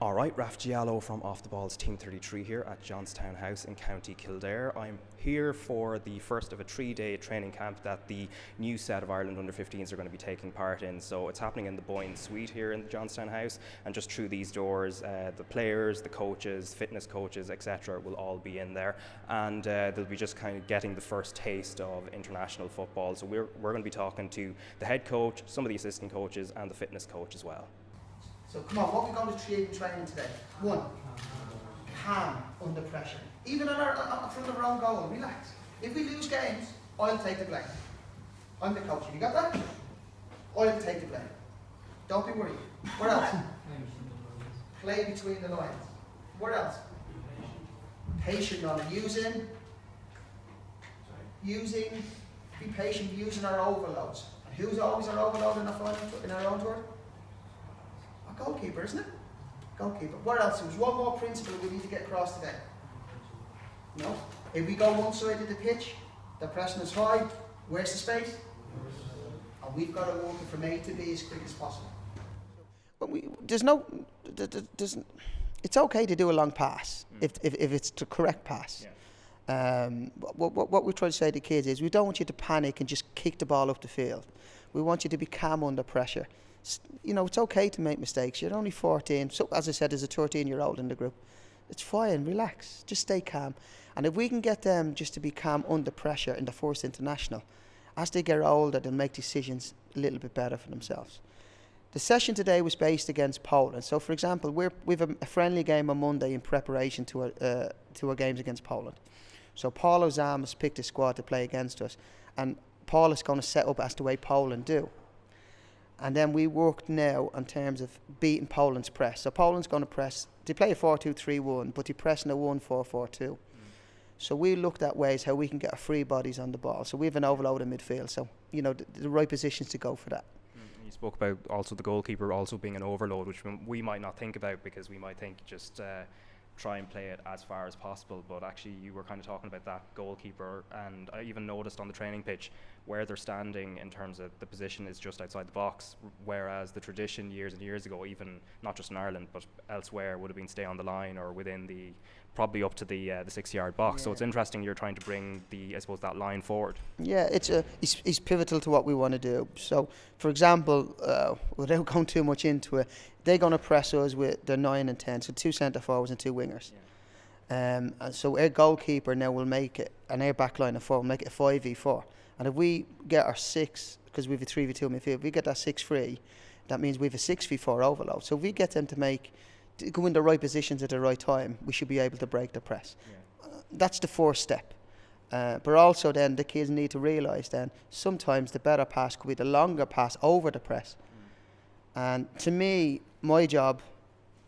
All right, Raf Diallo from Off the Balls Team 33 here at Johnstown House in County Kildare. I'm here for the first of a 3-day training camp that the new set of Ireland Under-15s are going to be taking part in. So it's happening in the Boyne Suite here in the Johnstown House, and just through these doors, the players, the coaches, fitness coaches, etc. will all be in there, and they'll be just kind of getting the first taste of international football. So we're going to be talking to the head coach, some of the assistant coaches, and the fitness coach as well. So come on, what we're going to create in training today. 1, calm under pressure. Even from our own goal, relax. If we lose games, I'll take the blame. I'm the coach. Have you got that? I'll take the blame. Don't be worried. What else? Play between the lines. What else? Patient on it. Be patient using our overloads. And who's always our overload in our own tour? Goalkeeper, isn't it? Goalkeeper. What else? There's one more principle we need to get across today. No? If we go one side of the pitch, the pressing is high, where's the space? And we've got to walk it from A to B as quick as possible. But it's okay to do a long pass if it's the correct pass. Yeah. What we try to say to kids is we don't want you to panic and just kick the ball up the field. We want you to be calm under pressure. You know, it's okay to make mistakes. You're only 14. So, as I said, there's a 13-year-old in the group. It's fine. Relax. Just stay calm. And if we can get them just to be calm under pressure in the first international, as they get older, they'll make decisions a little bit better for themselves. The session today was based against Poland. So, for example, we've a friendly game on Monday in preparation to our games against Poland. So, Paul Ozam has picked a squad to play against us, and Paul is going to set up as the way Poland do. And then we worked now in terms of beating Poland's press. So Poland's going to press, they play a 4-2-3-1, but they're pressing a 1-4-4-2. So we looked at ways how we can get our free bodies on the ball. So we have an overload in midfield. So, you know, the right positions to go for that. You spoke about also the goalkeeper also being an overload, which we might not think about because we might think just try and play it as far as possible, but actually you were kind of talking about that goalkeeper, and I even noticed on the training pitch where they're standing in terms of the position is just outside the box, whereas the tradition years and years ago, even not just in Ireland but elsewhere, would have been stay on the line or within the probably up to the 6-yard box. Yeah. So it's interesting you're trying to bring that line forward. Yeah, it's pivotal to what we want to do. So for example, without going too much into it, they're going to press us with their 9 and 10, so 2 centre forwards and 2 wingers. Yeah. And so our goalkeeper now will make it, and our back line of 4 will make it a 5v4. And if we get our 6, because we have a 3v2 midfield, if we get that 6 free, that means we have a 6v4 overload. So if we get them to go in the right positions at the right time, we should be able to break the press. Yeah. That's the first step. But also then the kids need to realise then sometimes the better pass could be the longer pass over the press. And to me, my job,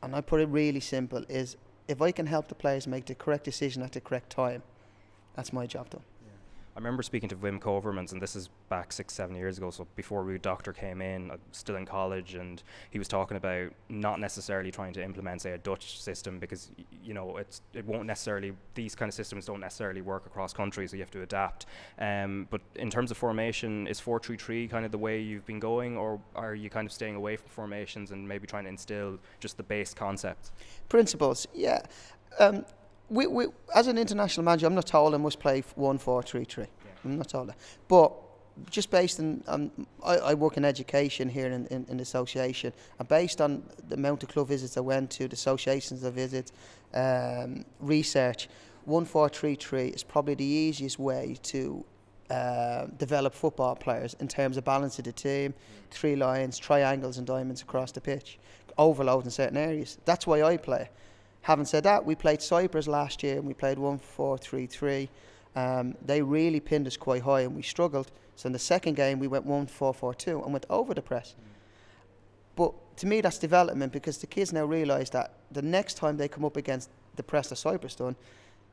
and I put it really simple, is if I can help the players make the correct decision at the correct time, that's my job done. I remember speaking to Wim Kovermans, and this is back 6-7 years ago, so before Ruud Doctor came in, still in college, and he was talking about not necessarily trying to implement, say, a Dutch system, because it won't necessarily, these kind of systems don't necessarily work across countries, so you have to adapt. But in terms of formation, is 4-3-3 kind of the way you've been going, or are you kind of staying away from formations and maybe trying to instill just the base concepts? Principles, yeah. We as an international manager, I'm not told I must play 1-4-3-3. Yeah. I'm not told that. But just based on, I work in education here in the association, and based on the amount of club visits I went to, the associations I visit, research, 1-4-3-3 is probably the easiest way to develop football players in terms of balance of the team, 3 lines, triangles and diamonds across the pitch, overload in certain areas. That's why I play. Having said that, we played Cyprus last year and we played 1-4-3-3. They really pinned us quite high and we struggled. So in the second game we went 1-4-4-2 and went over the press. But to me that's development, because the kids now realise that the next time they come up against the press that Cyprus done,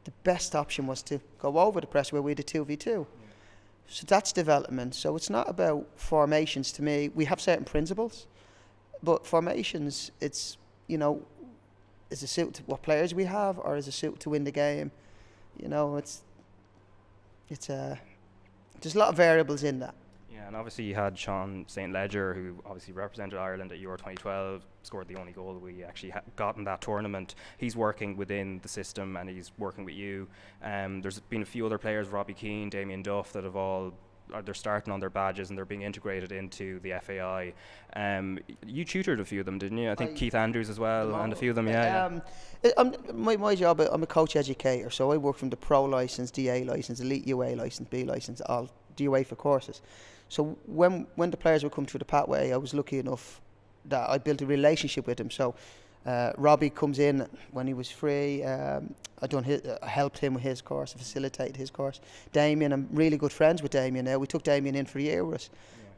the best option was to go over the press where we did 2v2. So that's development. So it's not about formations to me. We have certain principles, but formations, it's, is a suit to what players we have, or is a suit to win the game? There's a lot of variables in that. Yeah, and obviously you had Sean St. Ledger, who obviously represented Ireland at Euro 2012, scored the only goal we actually got in that tournament. He's working within the system and he's working with you. There's been a few other players, Robbie Keane, Damien Duff, that have all they're starting on their badges and they're being integrated into the FAI. You tutored a few of them, didn't you? I think Keith Andrews as well, and a few of them, My job, I'm a coach educator, so I work from the Pro Licence, DA Licence, Elite UA Licence, B Licence, all the UEFA courses. So when the players would come through the pathway, I was lucky enough that I built a relationship with them. So Robbie comes in when he was free. I helped him with his course, facilitated his course. Damien, I'm really good friends with Damien now. We took Damien in for a year with us,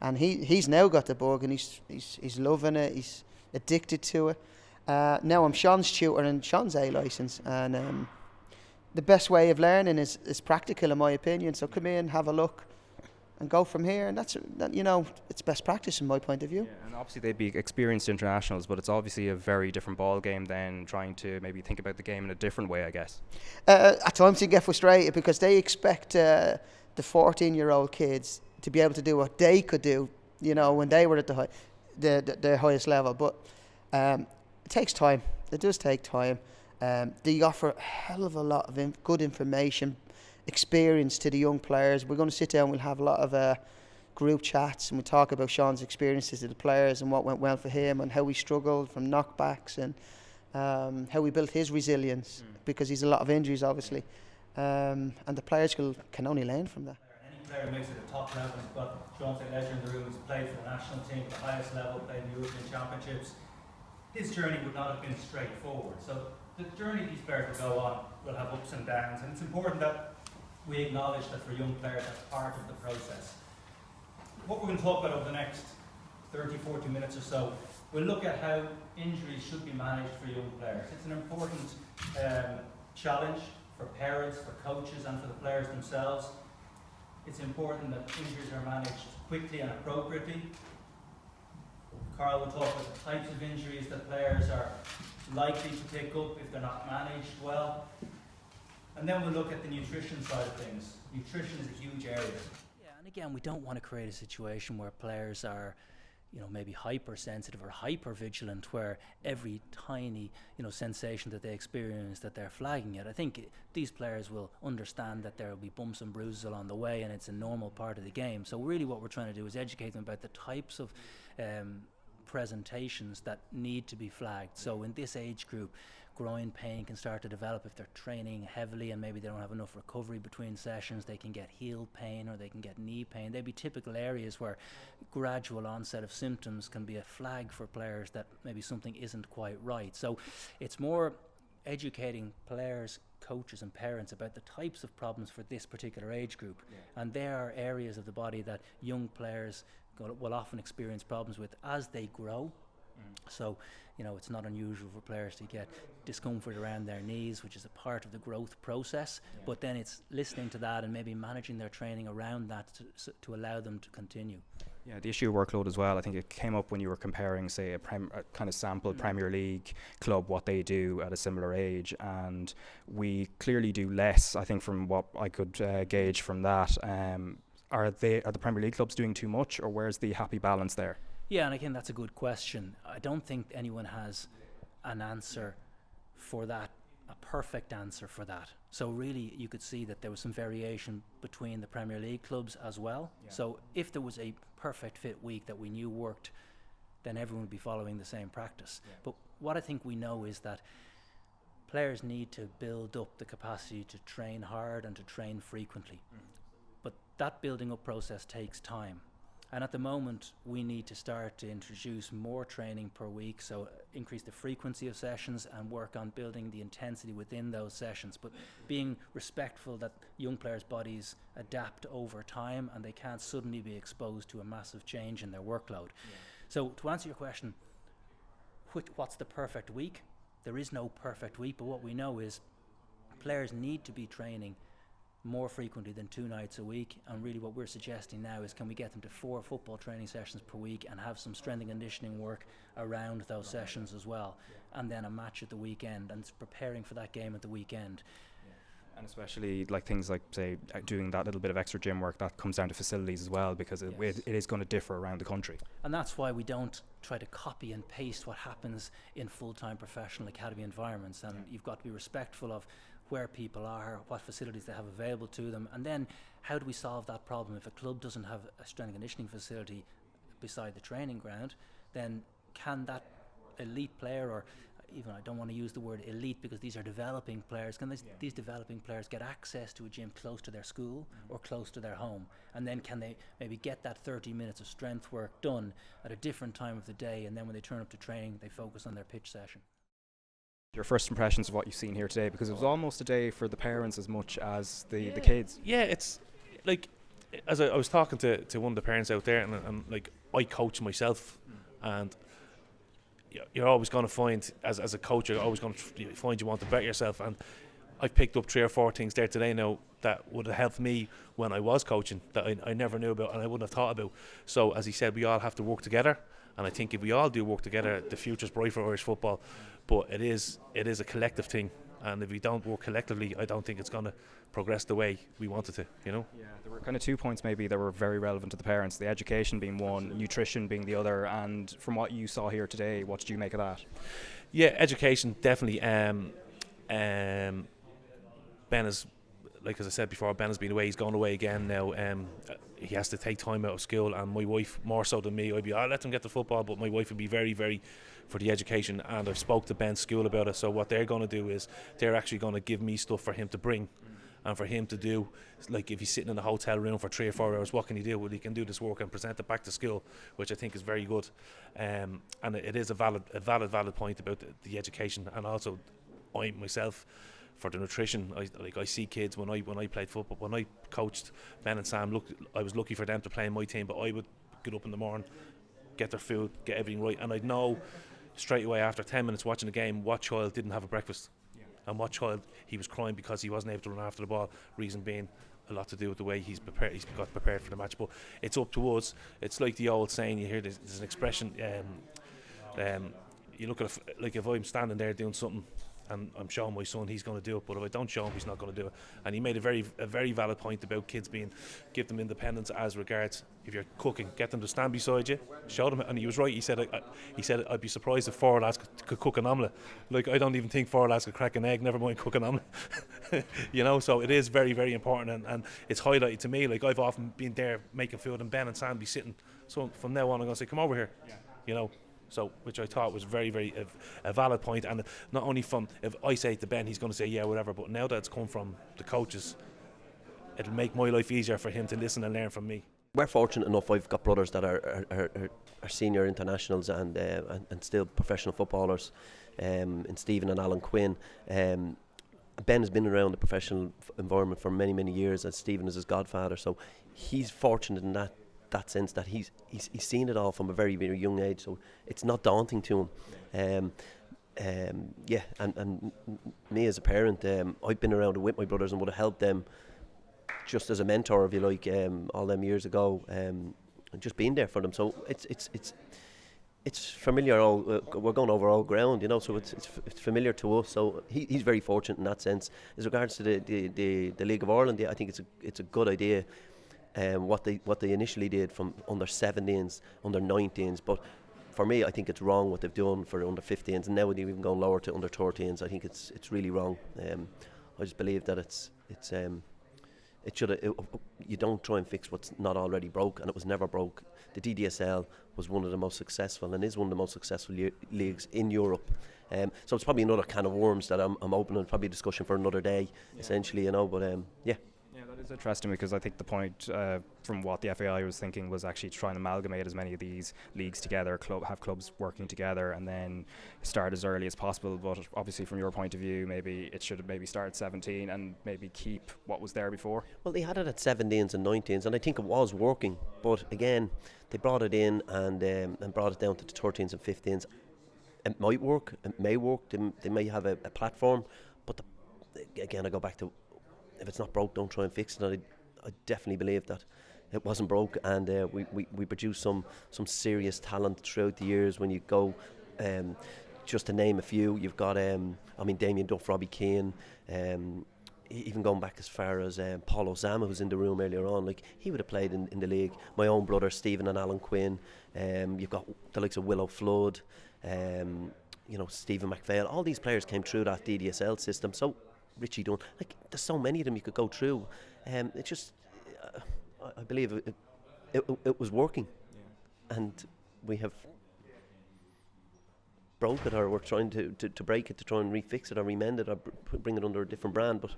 and he's now got the bug, and he's loving it. He's addicted to it. Now I'm Sean's tutor and Sean's A licence, and the best way of learning is practical, in my opinion. So come in, have a look, and go from here, and it's best practice in my point of view. Yeah, and obviously they'd be experienced internationals, but it's obviously a very different ball game than trying to maybe think about the game in a different way, I guess. At times you get frustrated because they expect the 14-year-old kids to be able to do what they could do, when they were at their highest level. But it takes time. It does take time. They offer a hell of a lot of good information, experience to the young players. We're going to sit down, we'll have a lot of group chats, and we'll talk about Sean's experiences to the players and what went well for him and how he struggled from knockbacks and how he built his resilience, because he's a lot of injuries obviously, and the players can only learn from that. Any player makes it at top level. We've got Sean St. Ledger in the room, who's played for the national team at the highest level, played in the European Championships. His journey would not have been straightforward. So the journey these players will go on will have ups and downs, and it's important that we acknowledge that for young players that's part of the process. What we're going to talk about over the next 30-40 minutes or so, we'll look at how injuries should be managed for young players. It's an important challenge for parents, for coaches and for the players themselves. It's important that injuries are managed quickly and appropriately. Carl will talk about the types of injuries that players are likely to pick up if they're not managed well. And then we'll look at the nutrition side of things. Nutrition is a huge area. Yeah, and again, we don't want to create a situation where players are, maybe hypersensitive or hyper-vigilant, where every tiny, sensation that they experience that they're flagging it. I think these players will understand that there will be bumps and bruises along the way, and it's a normal part of the game. So really what we're trying to do is educate them about the types of presentations that need to be flagged. So in this age group, groin pain can start to develop if they're training heavily and maybe they don't have enough recovery between sessions. They can get heel pain or they can get knee pain. They'd be typical areas where gradual onset of symptoms can be a flag for players that maybe something isn't quite right. So it's more educating players, coaches and parents about the types of problems for this particular age group. Yeah. And there are areas of the body that young players will often experience problems with as they grow. So, it's not unusual for players to get discomfort around their knees, which is a part of the growth process. Yeah. But then it's listening to that and maybe managing their training around that to allow them to continue. Yeah, the issue of workload as well. I think it came up when you were comparing, say, a kind of sample Premier League club, what they do at a similar age, and we clearly do less. I think from what I could gauge from that, are the Premier League clubs doing too much, or where's the happy balance there? Yeah, and again, that's a good question. I don't think anyone has an answer for that, a perfect answer for that. So really, you could see that there was some variation between the Premier League clubs as well. Yeah. So if there was a perfect fit week that we knew worked, then everyone would be following the same practice. Yeah. But what I think we know is that players need to build up the capacity to train hard and to train frequently. But that building up process takes time. And at the moment, we need to start to introduce more training per week, so increase the frequency of sessions and work on building the intensity within those sessions, but being respectful that young players' bodies adapt over time and they can't suddenly be exposed to a massive change in their workload. Yeah. So to answer your question, what's the perfect week? There is no perfect week, but what we know is players need to be training more frequently than 2 nights a week, and really what we're suggesting now is, can we get them to 4 football training sessions per week and have some strength and conditioning work around those sessions as well, and then a match at the weekend, and preparing for that game at the weekend. And especially like things like, say, doing that little bit of extra gym work, that comes down to facilities as well, because it is going to differ around the country. And that's why we don't try to copy and paste what happens in full-time professional academy environments. And you've got to be respectful of where people are, what facilities they have available to them, and then how do we solve that problem? If a club doesn't have a strength and conditioning facility beside the training ground, then can that elite player, or even, I don't want to use the word elite because these are developing players, can these developing players get access to a gym close to their school or close to their home? And then can they maybe get that 30 minutes of strength work done at a different time of the day, and then when they turn up to training they focus on their pitch session? Your first impressions of what you've seen here today, because it was almost a day for the parents as much as the kids. Yeah, it's like, as I was talking to one of the parents out there, and like, I coach myself, and you're always going to find, as a coach, you're always going to find you want to better yourself. And I've picked up 3 or 4 things there today now that would have helped me when I was coaching, that I never knew about and I wouldn't have thought about. So as he said, we all have to work together, and I think if we all do work together, the future's bright for Irish football. But it is a collective thing, and if we don't work collectively, I don't think it's going to progress the way we want it to, you know? Yeah, there were kind of 2 points maybe that were very relevant to the parents, the education being one, nutrition being the other, and from what you saw here today, what did you make of that? Yeah, education, definitely. Ben is, like as I said before, Ben has been away, he's gone away again now. He has to take time out of school, and my wife, more so than me, I'd be, I'll let him get the football, but my wife would be very, very for the education, and I've spoke to Ben's school about it. So what they're going to do is they're actually going to give me stuff for him to bring and for him to do. Like, if he's sitting in a hotel room for 3 or 4 hours, what can he do? Well, he can do this work and present it back to school, which I think is very good. And it is a valid point about the education, and also I myself, for the nutrition, I see kids when I played football, when I coached Ben and Sam. Look, I was lucky for them to play in my team, but I would get up in the morning, get their food, get everything right, and I'd know straight away after 10 minutes watching the game what child didn't have a breakfast, and what child he was crying because he wasn't able to run after the ball. Reason being a lot to do with the way he's got prepared for the match. But it's up to us. It's like the old saying you hear. There's an expression. You look at like, if I'm standing there doing something and I'm showing my son, he's going to do it, but if I don't show him, he's not going to do it. And he made a very valid point about kids give them independence as regards, if you're cooking, get them to stand beside you, show them. And he was right. He said I'd be surprised if 4 lads could cook an omelette. Like, I don't even think 4 lads could crack an egg, never mind cook an omelette. You know, so it is very, very important, and it's highlighted to me. Like, I've often been there making food, and Ben and Sam be sitting. So from now on, I'm going to say, come over here. You know. So, which I thought was very, very a valid point, and not only from, if I say to Ben, he's going to say yeah, whatever, but now that it's come from the coaches, it'll make my life easier for him to listen and learn from me. We're fortunate enough. I've got brothers that are senior internationals and still professional footballers, in Stephen and Alan Quinn. Ben has been around the professional environment for many, many years, and Stephen is his godfather. So he's fortunate in that sense that he's seen it all from a very, very young age, so it's not daunting to him. And me as a parent, I've been around with my brothers and would have helped them just as a mentor, if you like, all them years ago, and just being there for them. So it's familiar. We're going over all ground, you know. So it's familiar to us. So he's very fortunate in that sense. As regards to the League of Ireland, I think it's a good idea. What they initially did from under 17s, under 19s, but for me, I think it's wrong what they've done for under 15s, and now they've even gone lower to under 13s. I think it's really wrong. I just believe that it should. You don't try and fix what's not already broke, and it was never broke. The DDSL was one of the most successful, and is one of the most successful leagues in Europe. So it's probably another can of worms that I'm opening, probably a discussion for another day, essentially, you know. But yeah. Yeah, that is interesting, because I think the point from what the FAI was thinking was actually to try and amalgamate as many of these leagues together, have clubs working together, and then start as early as possible. But obviously, from your point of view, maybe it should maybe start at 17 and maybe keep what was there before. Well, they had it at 17s and 19s, and I think it was working. But again, they brought it in and brought it down to the 13s and 15s. It might work, it may work. They may have a platform, but again, I go back to, if it's not broke, don't try and fix it. I definitely believe that it wasn't broke, and we produced some serious talent throughout the years. When you go, just to name a few, you've got Damien Duff, Robbie Keane, even going back as far as Paul Osama, who was in the room earlier on, like he would have played in the league. My own brother Stephen and Alan Quinn. You've got the likes of Willow Flood, you know, Stephen McPhail. All these players came through that DDSL system. So Richie Dunn, like there's so many of them you could go through. It just, I believe it was working, and we have broke it, or we're trying to break it, to try and refix it or remend it or bring it under a different brand. But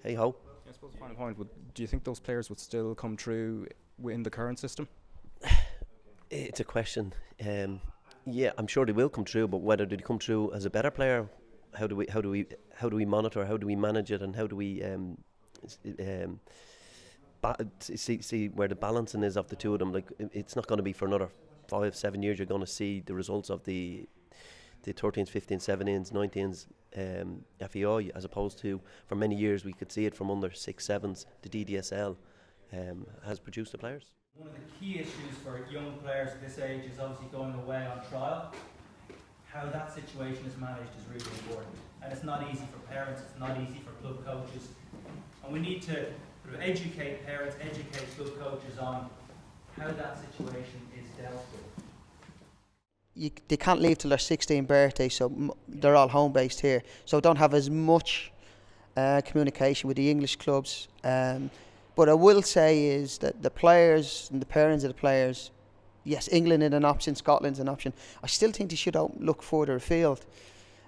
hey ho. I suppose the final point, do you think those players would still come through in the current system? It's a question. Yeah, I'm sure they will come through, but whether they come through as a better player, how do we monitor, how do we manage it, and how do we see where the balancing is of the two of them? Like, it's not going to be for another 5-7 years you're going to see the results of the 13s, 15s, 17s, 19s FEI, as opposed to for many years we could see it from under 6, 7s. The DDSL has produced the players. One of the key issues for young players at this age is obviously going away on trial. How that situation is managed is really important, and it's not easy for parents, it's not easy for club coaches, and we need to sort of educate parents, educate club coaches on how that situation is dealt with. They can't leave till their 16th birthday, so they're all home based here, so don't have as much communication with the English clubs. But I will say is that the players and the parents of the players, yes, England is an option, Scotland's an option. I still think they should look further afield.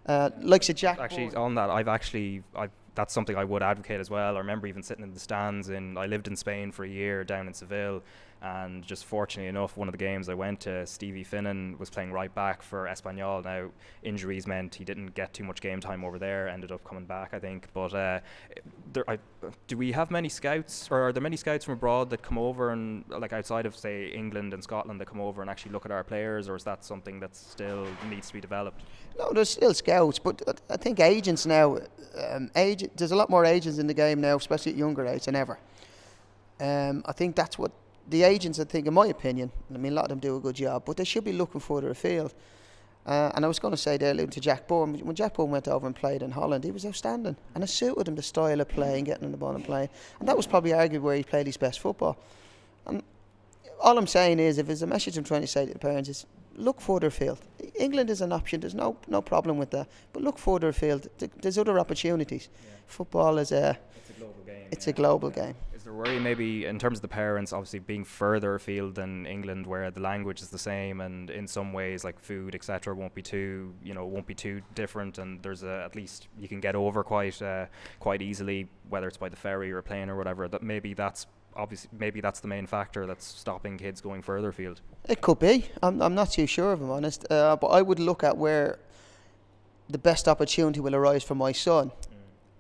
Like Sir Jack. Actually, on that, that's something I would advocate as well. I remember even sitting in the stands I lived in Spain for a year down in Seville, and just fortunately enough, one of the games I went to, Stevie Finnan was playing right back for Espanyol. Now, injuries meant he didn't get too much game time over there, ended up coming back, I think. But do we have many scouts, or are there many scouts from abroad that come over, and like outside of, say, England and Scotland, that come over and actually look at our players, or is that something that still needs to be developed? No, there's still scouts, but I think agents now, there's a lot more agents in the game now, especially at younger age than ever. I think that's what the agents, I think, in my opinion, I mean, a lot of them do a good job, but they should be looking further afield. And I was going to say there, alluding to Jack Bourne, when Jack Bourne went over and played in Holland, he was outstanding, and it suited him, the style of playing, getting on the ball and playing, and that was probably arguably where he played his best football. And all I'm saying is, if there's a message I'm trying to say to the parents, is look further afield. England is an option, there's no problem with that, but look further afield. There's other opportunities. Yeah. Football is it's a global game. It's a global game. Is there worry maybe in terms of the parents obviously being further afield than England, where the language is the same, and in some ways like food, etc., won't be too different, and there's at least you can get over quite easily, whether it's by the ferry or a plane or whatever, that maybe that's the main factor that's stopping kids going further afield? It could be. I'm not too sure, if I'm honest. But I would look at where the best opportunity will arise for my son.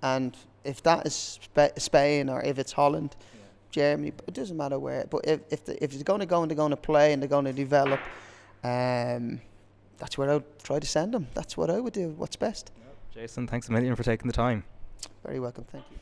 And if that is Spain, or if it's Holland, Germany, it doesn't matter where. But if they're going to go and they're going to play and they're going to develop, that's where I would try to send them. That's what I would do. What's best. Jason, thanks a million for taking the time. Very welcome. Thank you.